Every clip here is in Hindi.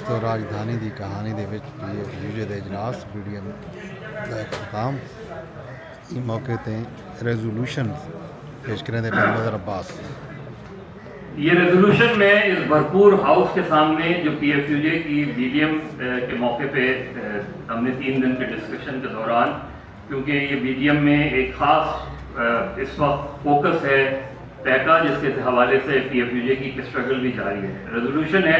ਦੋਸਤੋ ਰਾਜਧਾਨੀ ਦੀ ਕਹਾਣੀ ਦੇ ਵਿੱਚ ਯੂਜੇ ਦੇ ਇਜਲਾਸ BDM ਦਾ ਇਖਤਾਮ ਇਸ मौके ਤੇ रेजोल्यूशन पेश करें थे पैगंबर अब्बास। ये रेजोल्यूशन में इस भरपूर हाउस के सामने जो PFUJ की BDM के मौके पे हमने 3 दिन के डिस्कशन के दौरान, क्योंकि ये BDM में एक ख़ास इस वक्त फोकस है पैका, जिसके हवाले से PFUJ की स्ट्रगल भी जारी है। रेजोल्यूशन है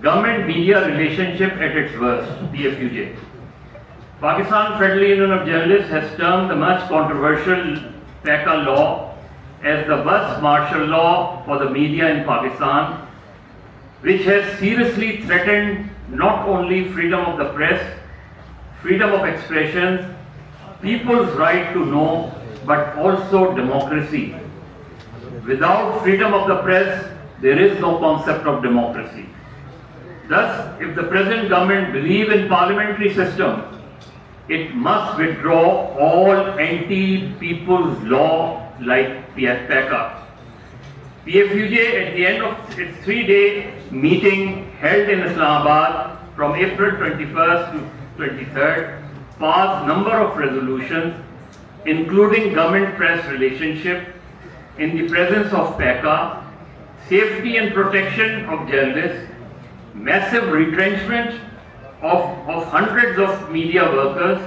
government media relationship at its worst, PFUJ। Pakistan Federal Union of Journalists has termed the much controversial PACA law as the worst martial law for the media in Pakistan, which has seriously threatened not only freedom of the press, freedom of expression, people's right to know, but also democracy. Without freedom of the press, there is no concept of democracy. Thus, if the present government believes in parliamentary system, it must withdraw all anti-people's law like PACA. PFUJ, at the end of its 3-day meeting held in Islamabad from April 21st to 23rd, passed number of resolutions, including government-press relationship in the presence of PACA, safety and protection of journalists, massive retrenchment of hundreds of media workers,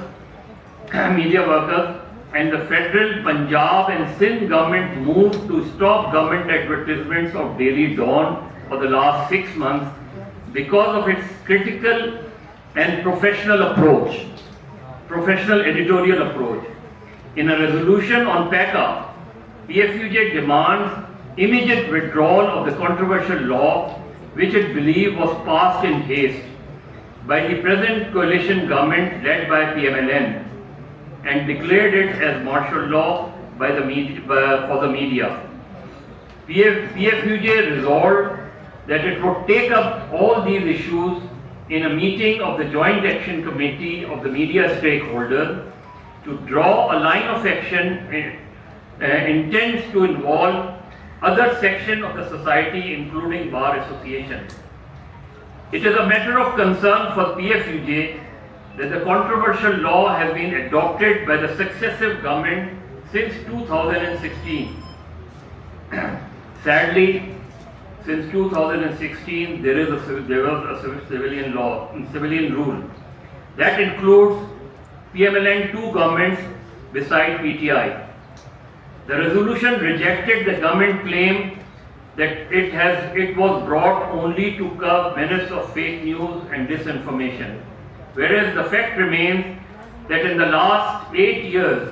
and the federal, Punjab and Sindh government moved to stop government advertisements of Daily Dawn for the last 6 months because of its critical and professional editorial approach. In a resolution on PACA, PFUJ demands immediate withdrawal of the controversial law, which it believed was passed in haste by the present coalition government led by PMLN, and declared it as martial law by the for the media. PFUJ resolved that it would take up all these issues in a meeting of the Joint Action Committee of the media stakeholders to draw a line of action intends to involve other sections of the society, including bar associations. It is a matter of concern for PFUJ that the controversial law has been adopted by the successive government since 2016. Sadly, since 2016, there was a civilian rule that includes PMLN-2 governments beside PTI. The resolution rejected the government claim that it was brought only to curb menace of fake news and disinformation, whereas the fact remains that in the last 8 years,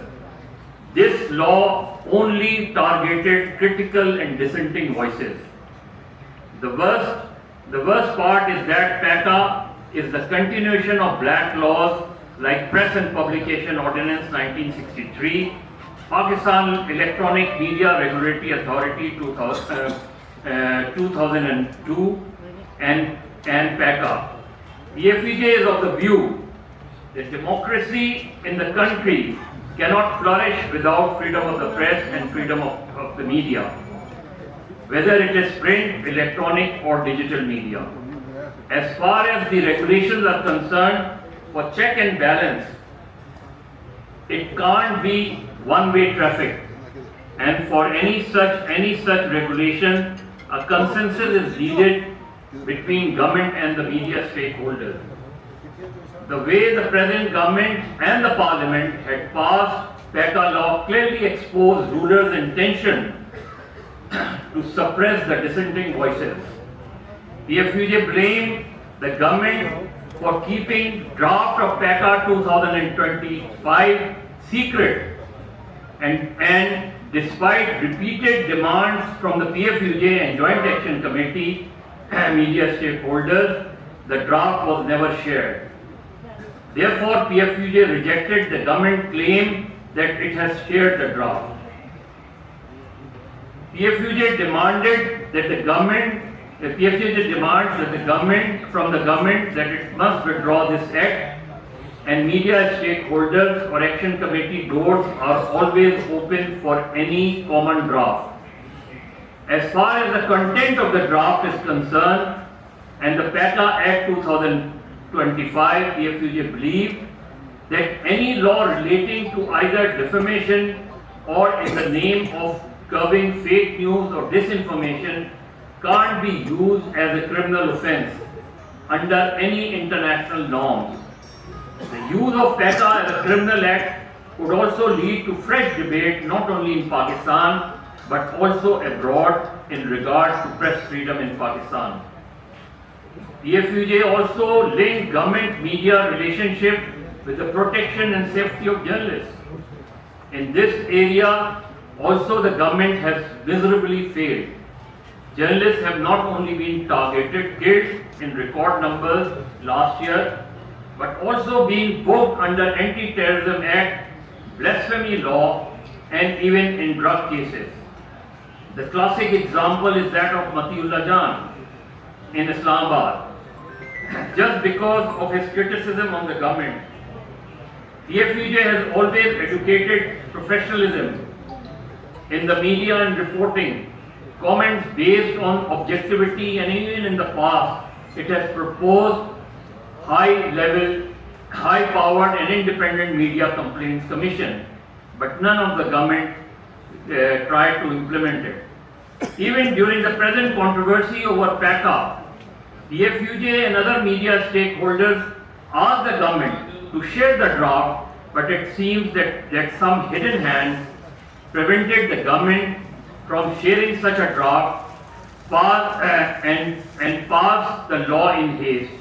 this law only targeted critical and dissenting voices. The worst part is that PACA is the continuation of black laws like Press and Publication Ordinance 1963, Pakistan Electronic Media Regulatory Authority 2002, and PACA. PFUJ is of the view that democracy in the country cannot flourish without freedom of the press and freedom of the media, whether it is print, electronic or digital media. As far as the regulations are concerned, for check and balance, it can't be one-way traffic, and for any such regulation, a consensus is needed between government and the media stakeholders. The way the present government and the parliament had passed PACA law clearly exposed rulers' intention to suppress the dissenting voices. PFUJ blamed the government for keeping draft of PACA 2025 secret, and despite repeated demands from the PFUJ and Joint Action Committee media stakeholders, the draft was never shared. Therefore, PFUJ rejected the government claim that it has shared the draft. PFUJ demands that the government that it must withdraw this act, and media stakeholders or action committee doors are always open for any common draft. As far as the content of the draft is concerned, and the PACA Act 2025, PFUJ believed that any law relating to either defamation or in the name of curbing fake news or disinformation can't be used as a criminal offense under any international norms. The use of PACA as a criminal act would also lead to fresh debate not only in Pakistan but also abroad in regard to press freedom in Pakistan. PFUJ also linked government-media relationship with the protection and safety of journalists. In this area, also the government has miserably failed. Journalists have not only been targeted, killed in record numbers last year, but also being booked under Anti-Terrorism Act, blasphemy law, and even in drug cases. The classic example is that of Matiullah Jan in Islamabad. Just because of his criticism on the government, PFUJ has always educated professionalism in the media and reporting, comments based on objectivity, and even in the past, it has proposed high-level, high-powered and independent media complaints commission, but none of the government tried to implement it. Even during the present controversy over PACA, PFUJ and other media stakeholders asked the government to share the draft, but it seems that some hidden hand prevented the government from sharing such a draft and pass the law in haste.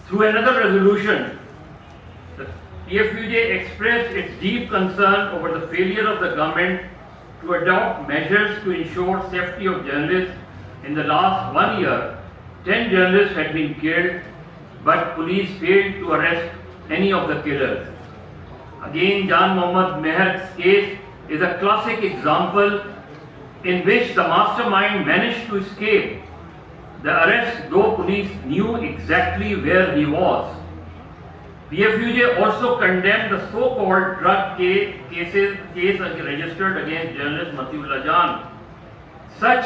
Through another resolution, the PFUJ expressed its deep concern over the failure of the government to adopt measures to ensure safety of journalists. In the last 1 year, 10 journalists had been killed, but police failed to arrest any of the killers. Again, Jan Mohammad Meher's case is a classic example in which the mastermind managed to escape the arrest, though police knew exactly where he was. PFUJ also condemned the so-called drug case registered against journalist Matiullah Jan. Such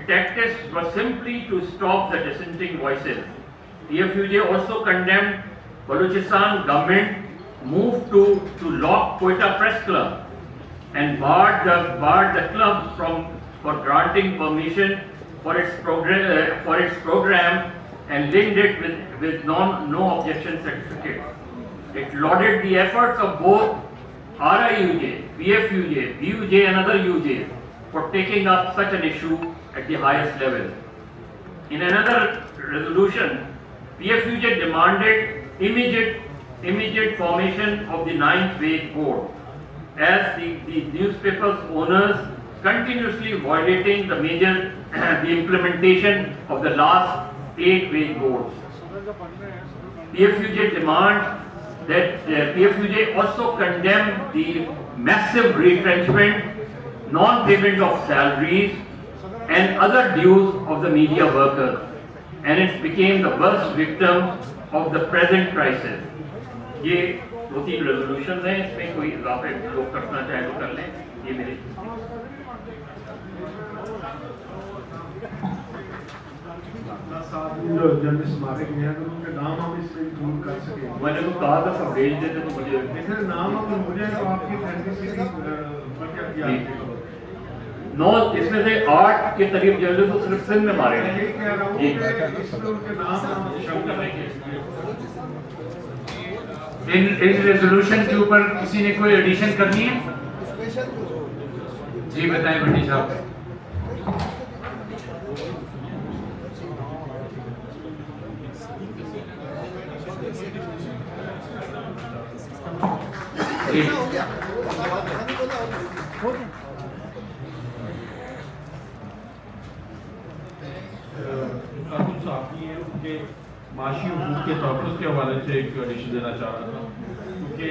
tactics were simply to stop the dissenting voices. PFUJ also condemned Balochistan government move to lock Quetta Press Club and barred the club for granting permission for its program and linked it with no objection certificate. It lauded the efforts of both RIUJ, PFUJ, BUJ and other UJs for taking up such an issue at the highest level. In another resolution, PFUJ demanded immediate formation of the 9th Wage Board, as the newspaper's owners continuously violating the implementation of the last 8 wage boards. PFUJ demands that PFUJ also condemn the massive retrenchment, non-payment of salaries and other dues of the media workers, and it became the worst victim of the present crisis. ये 2-3 रेजोल्यूशन हैं, इसमें कोई इजाफे लोग करना चाहे तो कर लें। ये मेरे जो जर्नलिस्ट मारे गए हैं, अगर उनके नाम हम इसमें इंक्लूड कर सके। मैंने तो कहा था सब भेज देते तो मुझे इसमें नाम अगर हो जाए तो आपकी फैंटेसी पर क्या किया? 9 इसमें से 8 के करीब जर्नलिस्ट तो सिर्फ सिंध में मारे हैं। यही कह रहा हूँ कि इसमें उनके नाम शामिल करेंगे। इन रेजोल्यूशन के ऊपर किसी ने कोई एडिशन करनी है? जी बताएं भट्टी साहब। कानून साहब ये उनके माशी हकूक़ के तहफ़्फ़ुज़ के हवाले से एक एडिशन देना चाह रहा था, क्योंकि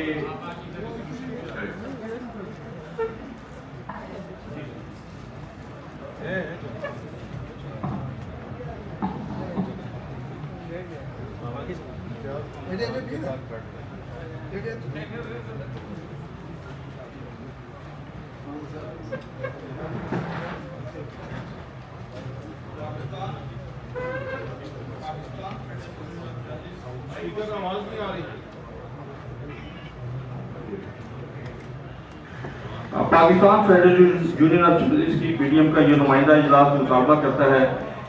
Pakistan federal union of journalist की पीडीएम का ये नुमाइंदा इजलास मुतालबा करता है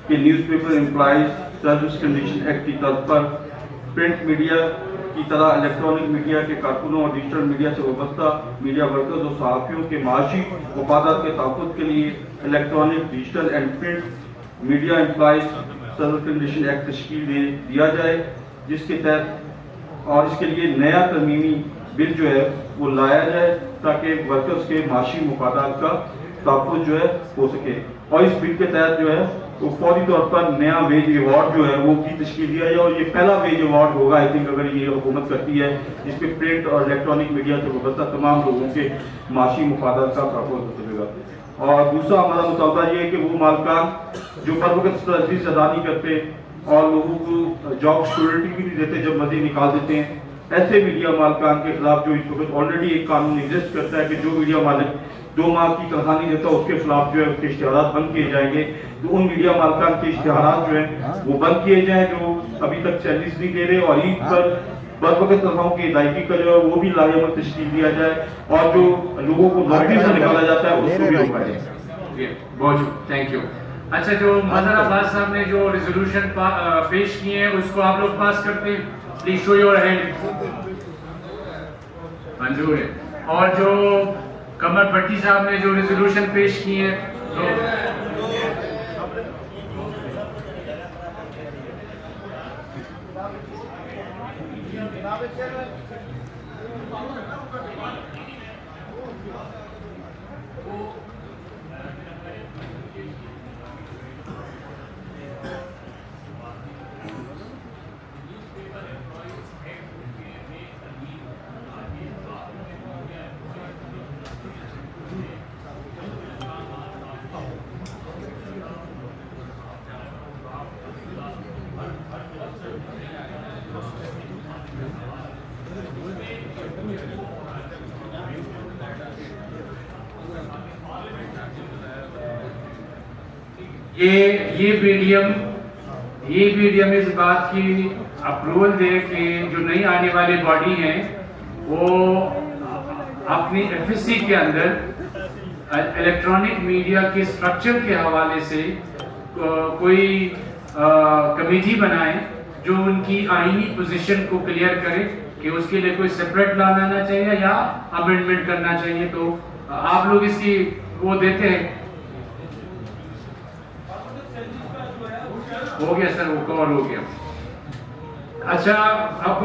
कि newspaper employees service condition act की तर्ज पर प्रिंट मीडिया की तरह इलेक्ट्रॉनिक मीडिया के कारकुनों और डिजिटल मीडिया से वाबस्ता मीडिया वर्कर्स और सहाफ़ियों के माशी मफादात के तहफ़्फ़ुज़ के लिए electronic digital and print media employees service condition act तश्कील दिया जाए, जिसके तहत और इसके लिए नया तरमीमी बिल जो है वो लाया जाए ताकि वर्कर्स के माशी मफादात का तहफ़्फ़ुज़ जो है हो सके। और इस बिल के तहत जो है वो फौरी तौर पर नया वेज अवार्ड जो है वो की तश्कील दिया जाए, और ये पहला वेज अवार्ड होगा आई थिंक अगर ये हुकूमत करती है, जिसपे प्रिंट और इलेक्ट्रॉनिक मीडिया से वाबस्ता तमाम लोगों के माशी मफादात का तहफ़्फ़ुज़ चलेगा। और दूसरा हमारा मुतालबा ये है कि वो मालकान जो बर वक़्त सर्विस अदा नहीं करते और लोगों को जॉब सिक्योरिटी भी नहीं देते, जब मर्जी निकाल देते हैं, ऐसे मीडिया मालकान के खिलाफ जो इस वक्त ऑलरेडी एक कानून एग्जिस्ट करता है कि जो मीडिया मालिक 2 माह की तनख्वाह नहीं देता उसके खिलाफ जो है उसके इश्तिहारात बंद किए जाएंगे। तो उन मीडिया मालकान के इश्तिहारात जो है वो बंद किए जाएं जो अभी तक सैलरीज नहीं दे रहे, और ईद पर बर वक़्त तनख्वाहों की अदायगी का जो है वो भी लाजमत तश्कील दिया जाए, और जो लोगों को नौकरी से निकाला जाता है उसको भी रोका जाए। बहुत थैंक यू। अच्छा, जो मजहर अब्बास साहब ने जो रेजोल्यूशन पेश किए हैं उसको आप लोग पास करते हैं, प्लीज शो योर हैंड। मंजूर है। और जो कमर भट्टी साहब ने जो रेजोल्यूशन पेश किए हैं ये बीडीएम इस बात की अप्रूवल दे कि जो नई आने वाली बॉडी है वो अपनी एफएससी के अंदर इलेक्ट्रॉनिक मीडिया के स्ट्रक्चर के हवाले से कोई कमेटी बनाए जो उनकी आईनी पोजीशन को क्लियर करे कि उसके लिए कोई सेपरेट लॉ लाना चाहिए या अमेंडमेंट करना चाहिए। तो आप लोग इसकी वो देते हैं? हो गया सर, वो कवर हो गया। अच्छा, अब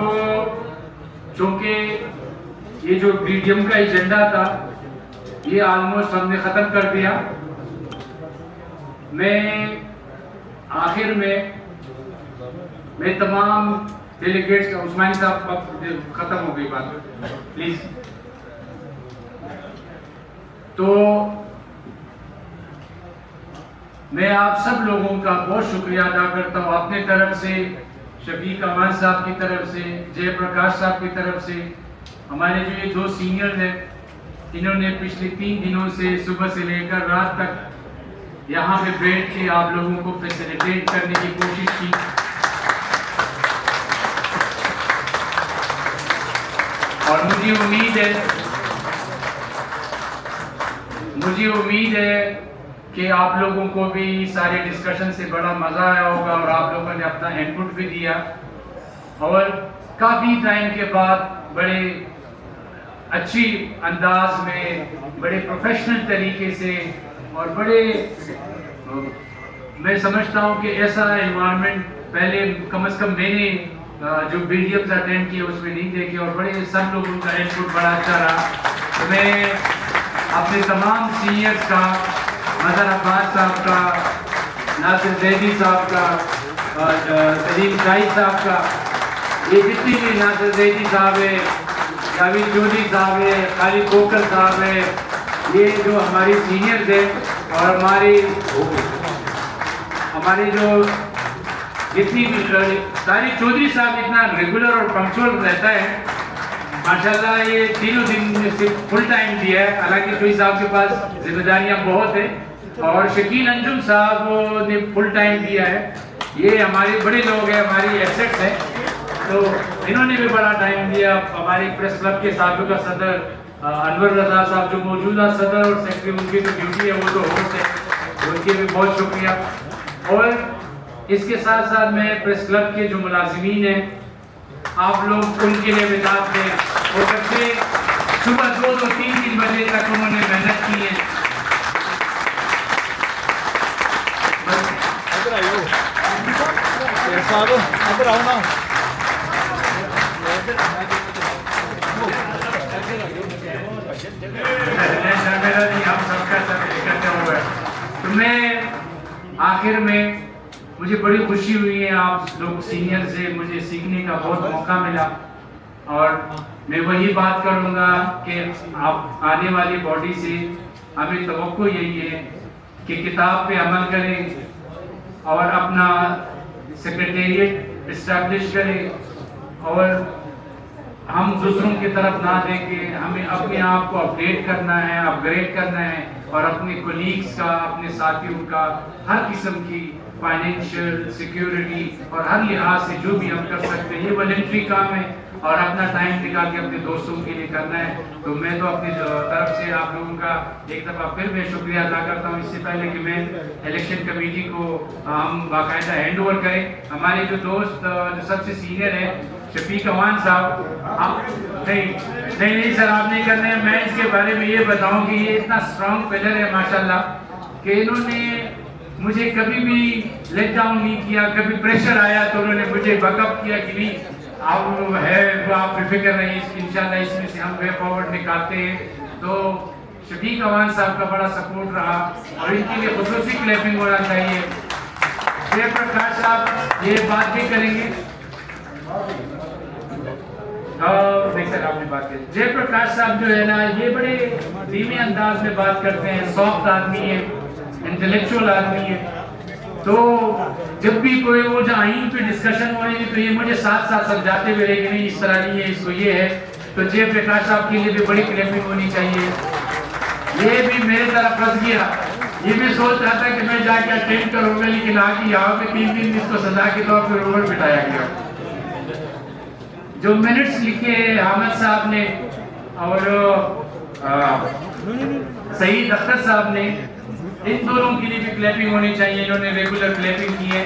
चूंकि ये जो बीडीएम का एजेंडा था ये ऑलमोस्ट हमने खत्म कर दिया। मैं आखिर में मैं तमाम डेलीगेट्स का, उस्मानी साहब अब खत्म हो गई बात प्लीज। तो मैं आप सब लोगों का बहुत शुक्रिया अदा करता हूँ अपने तरफ से, शफीक अमान साहब की तरफ से, जयप्रकाश साहब की तरफ से। हमारे जो ये 2 सीनियर्स हैं इन्होंने पिछले 3 दिनों से सुबह से लेकर रात तक यहाँ पे बैठ के आप लोगों को फैसिलिटेट करने की कोशिश की। और मुझे उम्मीद है कि आप लोगों को भी सारे डिस्कशन से बड़ा मज़ा आया होगा और आप लोगों ने अपना इनपुट भी दिया, और काफ़ी टाइम के बाद बड़े अच्छी अंदाज में, बड़े प्रोफेशनल तरीके से, और बड़े मैं समझता हूँ कि ऐसा एनवायरनमेंट पहले कम से कम मैंने जो बीडीएम्स अटेंड किए उसमें नहीं देखे, और बड़े सब लोगों का इनपुट बड़ा अच्छा रहा। तो मैं अपने तमाम सीनियर्स का, मजहर अब्बास साहब का, नासिर जैदी साहब का, सलीम शाही साहब का, ये जितनी भी नासिर जैदी साहब है, जावेद चौधरी साहब है, खालिद कोकर साहब है, ये जो हमारी सीनियर्स हैं, और हमारे जो जितनी भी सारी चौधरी साहब इतना रेगुलर और पंक्चुअल रहता है माशाल्लाह, ये तीनों दिन से फुल टाइम दिया है। हालांकि चौधरी साहब के पास जिम्मेदारियां बहुत है, और शकील अंजुम साहब ने फुल टाइम दिया है। ये हमारे बड़े लोग हैं, हमारी एसेट्स हैं, तो इन्होंने भी बड़ा टाइम दिया। हमारे प्रेस क्लब के साबिका सदर अनवर रजा साहब जो मौजूदा सदर और सेक्रेटरी, उनकी तो ड्यूटी है, वो तो होस्ट है, उनके भी बहुत शुक्रिया। और इसके साथ साथ मैं प्रेस क्लब के जो मुलाजिमीन हैं, आप लोग उनके लिए विदात दें। हो सकते सुबह 2-2, 3-3 बजे तक उन्होंने मेहनत की है। हम सबका इकट्ठा हुआ है। तो मैं आखिर में मुझे बड़ी खुशी हुई है, आप लोग सीनियर से मुझे सीखने का बहुत मौका मिला। और मैं वही बात करूंगा कि आप आने वाली बॉडी से हमें तवक्को यही है कि किताब पे अमल करें और अपना सेक्रेटेरिएट इस्टेब्लिश करें और हम दूसरों की तरफ ना देखें। हमें अपने आप को अपडेट करना है, अपग्रेड करना है और अपने कोलीग्स का, अपने साथियों का हर किस्म की फाइनेंशियल सिक्योरिटी और हर लिहाज से जो भी हम कर सकते हैं, ये वॉलंटरी काम है और अपना टाइम निकाल के अपने दोस्तों के लिए करना है। तो मैं तो अपनी तरफ से आप लोगों का एक दफ़ा फिर मैं शुक्रिया अदा करता हूँ। इससे पहले कि मैं इलेक्शन कमेटी को हम बाकायदा हैंड ओवर करें, हमारे जो दोस्त जो सबसे सीनियर हैं शफीक अवान साहब, आप नहीं सर आप नहीं करने हैं। मैं इसके बारे में ये बताऊं कि ये इतना स्ट्रॉन्ग पिलर है माशाल्लाह कि इन्होंने मुझे कभी भी लेट डाउन नहीं किया। कभी प्रेशर आया तो उन्होंने मुझे बैकअप किया कि नहीं आप है वो आप बेफिक्र रहिए, इंशाल्लाह इसमें से हम वे फॉरवर्ड निकालते हैं। तो शफीक अवान साहब का बड़ा सपोर्ट रहा और इनके लिए खुसूसी क्लैपिंग होना चाहिए। जयप्रकाश साहब ये बात भी करेंगे, नहीं सर आपने बात की। जयप्रकाश साहब जो है ना, ये बड़े धीमे अंदाज में बात करते हैं, सॉफ्ट आदमी है, इंटेलेक्चुअल आदमी है। तो जब भी कोई वो जो आइन पे डिस्कशन हो रही है तो ये मुझे साथ साथ समझाते हुए रहे कि नहीं इस तरह नहीं है, इसको ये है। तो जयप्रकाश साहब के लिए भी बड़ी क्लैपिंग होनी चाहिए। ये भी मेरे तरफ फंस गया, ये भी सोच रहा था कि मैं जाके अटेंड करूंगा, लेकिन आगे यहाँ पे 3 दिन इसको सजा के तौर पर रोड बिठाया गया। जो मिनट्स लिखे हामिद साहब ने और सईद अख्तर साहब ने, इन दोनों के लिए भी क्लैपिंग होनी चाहिए, इन्होंने रेगुलर क्लैपिंग की है।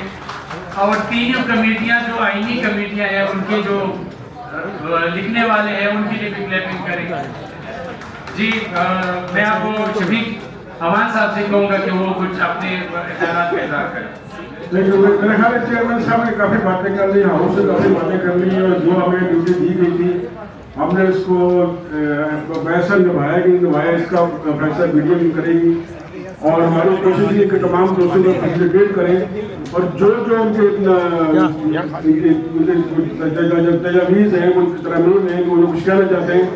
और तीनों कमेटियां जो आईनी कमेटियां हैं उनके जो लिखने वाले हैं उनके लिए भी क्लैपिंग करेंगे। जी मैं आपको शफीक अवान साहब से कहूँगा कि वो कुछ अपने ख्यालात का इज़हार करें। लेकिन मेरे ख्याल है चेयरमैन साहब ने काफ़ी बातें कर ली, हाउस से काफ़ी बातें कर ली और जो हमें ड्यूटी दी गई थी हमने इसको वैसा निभाया कि निभाया, इसका फैसला मीडिया करेगी और हमारी कोशिश ये कि तमाम दोस्तों को फैसिलिटेट करें और जो जो उनके तजावीज़ हैं, उनकी तरमीम है, वो कुछ कहना चाहते हैं।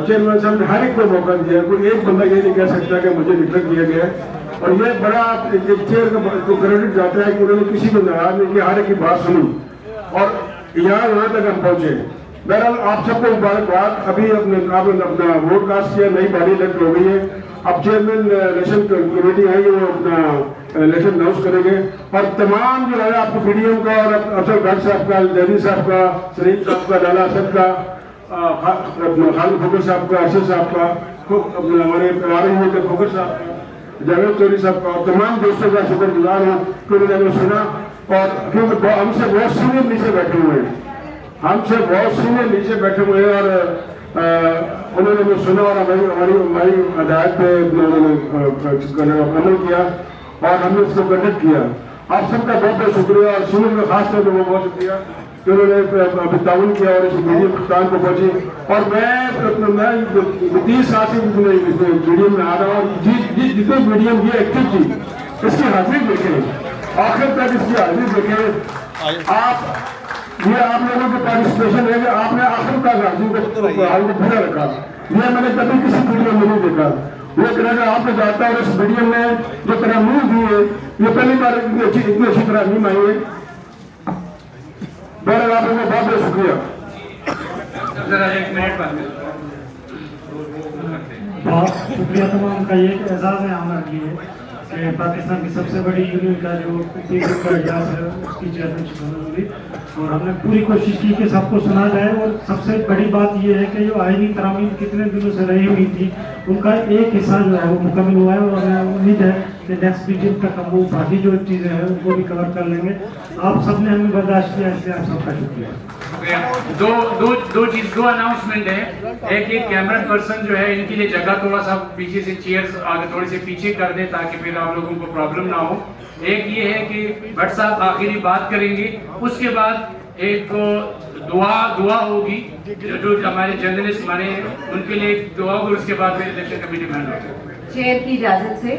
चेयरमैन साहब ने हर एक को मौका दिया, कोई एक बंदा ये नहीं कह सकता कि मुझे निकल दिया गया। और ये बड़ा चेयर का क्रेडिट जाता है कि उन्होंने किसी को नाराज नहीं किया, हर एक की बात सुनी और यहाँ तक हम पहुँचे। बहरहाल आप सबको मुबारकबाद। अभी अपना वोट कास्ट किया, नई बॉडी इलेक्ट हो गई है। अब चेयरमैन इलेक्शन कमेटी है वो अपना इलेक्शन अनाउंस करेंगे और तमाम जो है आपको पीडीएम का और अफसर भट्ट साहब का, जैदी साहब का, सलीम साहब का, लाला असद का, खालिद फोकर साहब का, अर्शद साहब का, हमारे आरिफ फोकर साहब का, जावेद चौधरी साहब का और तमाम दोस्तों का शुक्रगुजार हूँ कि उन्होंने सुना। और क्योंकि हमसे बहुत सीनियर नीचे बैठे हुए हैं, हमसे बहुत सीनियर नीचे बैठे हुए हैं और उन्होंने मुझे सुना और हमारी हदायत पे उन्होंने अमल किया और हमने इसको कंडक्ट किया। आप सबका बहुत बहुत शुक्रिया और सीनियर का खास तौर पर बहुत शुक्रिया कि उन्होंने ताउन किया और इस मीडियम पाकिस्तान को पहुँची। और मैं 30 साल से मीडियम में आ रहा हूँ, जितने मीडियम ये एक्टिव थी इसकी हाजिरी देखें, आखिर तक इसकी हाजिरी देखें। आप लोगों की पार्टिसिपेशन है कि आपने आखिर तक हाजिरी को पूरा रखा। ये मैंने कभी किसी मीडियम में नहीं देखा। वो तरह आपने जाता है इस मीडियम में जो तरमीम दी है, ये पहली बार इतनी अच्छी तरमीम आई है। बहरहाल आप लोगों का बहुत बहुत शुक्रिया। बहुत शुक्रिया तमाम का, ये एजाज़ है हमारे लिए पाकिस्तान की सबसे बड़ी यूनियन का जो पीपल्स का इजलास है उसकी चेयरमैनशिप हमें मिली और हमने पूरी कोशिश की कि सबको सुना जाए। और सबसे बड़ी बात यह है कि जो आईनी तरामीम कितने दिनों से रही हुई थी उनका एक हिस्सा जो है वो मुकम्मल हुआ है और हमें उम्मीद है कि नेक्स्ट मीटिंग तक हम वो बाकी जो चीज़ें हैं उनको भी कवर कर लेंगे। आप सबने हमें बर्दाश्त किया, इसलिए आप सबका शुक्रिया। दो अनाउंसमेंट है। एक कैमरा पर्सन जो है इनके लिए जगह थोड़ा सा पीछे से चेयर्स आगे थोड़ी से पीछे कर दे ताकि फिर आप लोगों को प्रॉब्लम ना हो। एक ये है कि भट्ट साहब आखिरी बात करेंगे, उसके बाद एक दुआ होगी जो हमारे जर्नलिस्ट हमारे उनके लिए एक दुआ होगी, उसके बाद फिर इलेक्शन कमेटी में चेयर की इजाजत से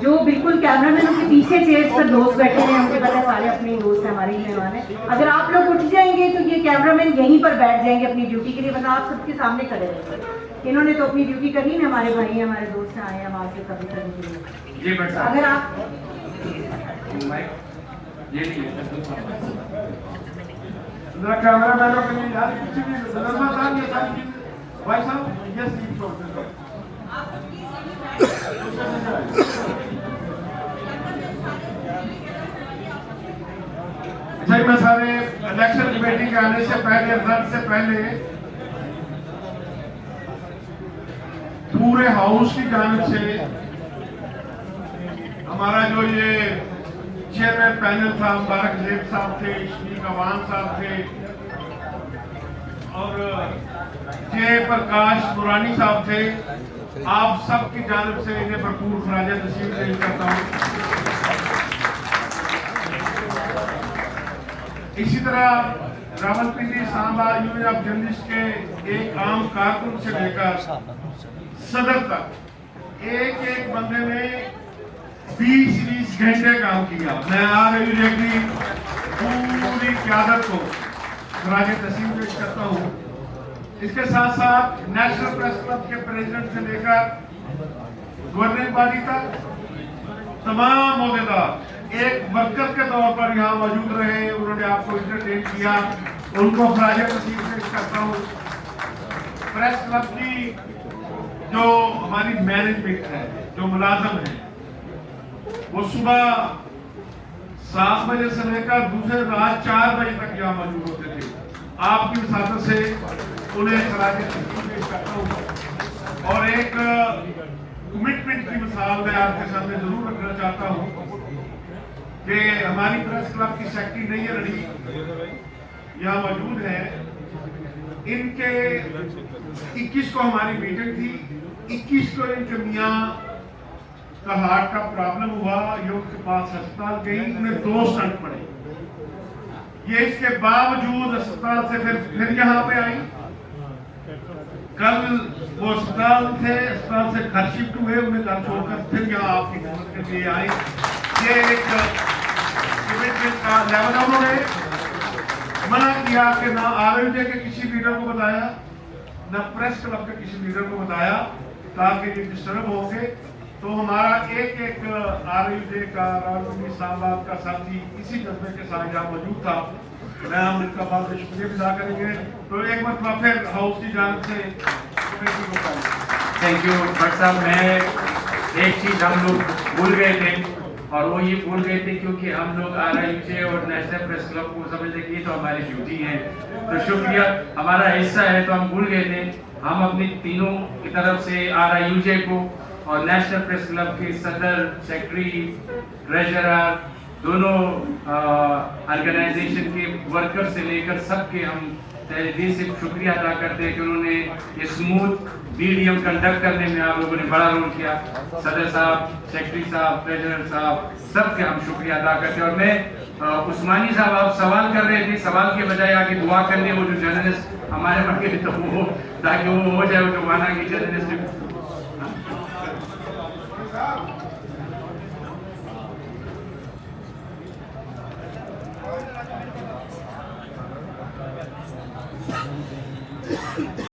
जो बिल्कुल कैमरामैनों के पीछे चेयर्स पर दोस्त बैठे हैं, मुझे पता है सारे अपने दोस्त हैं, हमारे ही मेहमान हैं। अगर आप लोग उठ जाएंगे तो ये कैमरामैन यहीं पर बैठ जाएंगे अपनी ड्यूटी के लिए, वरना आप सबके सामने खड़े रहेंगे। इन्होंने तो अपनी ड्यूटी करनी है, हमारे भाई हैं, हमारे दोस्त हैं, आए हैं वहाँ से कभी करने के लिए। अगर आप कैमरामैनों के लिए यार कुछ भी सदरमा साहब ये सारी चीज भाई साहब ये सीट पर मैं सारे इलेक्शन कमेटी के आने से पहले रिजल्ट से पहले पूरे हाउस की जानिब से हमारा जो ये चेयरमैन पैनल था, मुबारक जेब साहब थे, शफीक अवान साहब थे और जय प्रकाश मुरानी साहब थे, आप सबकी जानिब से इन्हें भरपूर खराज तस्लीम पेश करता हूँ। इसी तरह Rawalpindi Samba union of journalist के एक आम कारकुन से लेकर सदर तक एक एक बंदे ने 20-20 घंटे काम किया। मैं RIUJ की पूरी क़यादत को खराज तस्लीम पेश करता हूँ। इसके साथ साथ नेशनल प्रेस क्लब के प्रेसिडेंट से लेकर गवर्निंग बॉडी तक तमाम ओहदेदार एक वर्कर के तौर पर यहाँ मौजूद रहे, उन्होंने आपको इंटरटेन किया, उनको खराज तस्लीम पेश करता हूँ। प्रेस क्लब की जो हमारी मैनेजमेंट है, जो मुलाजम है, वो सुबह 7 बजे से लेकर दूसरे रात 4 बजे तक यहाँ मौजूद होते थे। आपकी वसादत से उन्हें खराज तस्लीम पेश करता हूँ और एक कमिटमेंट की मिसाल मैं आपके सामने जरूर रखना चाहता हूँ कि हमारी प्रेस क्लब की सेक्रेटरी नैयर अली यहाँ मौजूद है। इनके 21 को हमारी मीटिंग थी, 21 को इनके मियाँ का हार्ट का प्रॉब्लम हुआ, योग के पास अस्पताल गई, उन्हें 2 स्टंट पड़े। ये इसके बावजूद अस्पताल से फिर यहाँ पे आई। कल वो अस्पताल थे, अस्पताल से घर शिफ्ट हुए, उन्हें घर छोड़कर फिर यहाँ आपकी खिदमत के लिए आए। ये एक कमिटमेंट का लेवल। उन्होंने मना किया कि ना RIUJ के किसी लीडर को बताया, ना प्रेस क्लब के किसी लीडर को बताया ताकि ये डिस्टर्ब होंगे। तो हमारा एक RIUJ का रावलपिंडी इस्लामाबाद का साथी इसी जज्बे के साथ यहाँ मौजूद था। मैं हम इनका बहुत शुक्रिया अदा करेंगे। तो एक बार फिर हाउस की जानिब से थैंक यू भट्ट साहब। मैं एक चीज़ हम लोग भूल गए थे और वो ये भूल गए थे क्योंकि हम लोग RIUJ और नेशनल प्रेस क्लब को समझते कि तो हमारी ड्यूटी है, तो शुक्रिया हमारा हिस्सा है, तो हम भूल गए थे। हम अपनी तीनों की तरफ से RIUJ को और नेशनल प्रेस क्लब के सदर, सेक्रेटरी, ट्रेजरर, दोनों ऑर्गेनाइजेशन के वर्कर से लेकर सबके हम तहे दिल से शुक्रिया अदा करते हैं कि उन्होंने ये स्मूथ BDM कंडक्ट करने में आप लोगों ने बड़ा रोल किया। सदर साहब, सेक्रेटरी साहब, ट्रेजरर साहब, सबके हम शुक्रिया अदा करते हैं। और मैं उस्मानी साहब, आप सवाल कर रहे थे, सवाल के बजाय आगे दुआ करने, वो जो जर्नलिस्ट हमारे मन के तो वो ताकि वो हो जाए, वो जो माना कि जर्नलिस्ट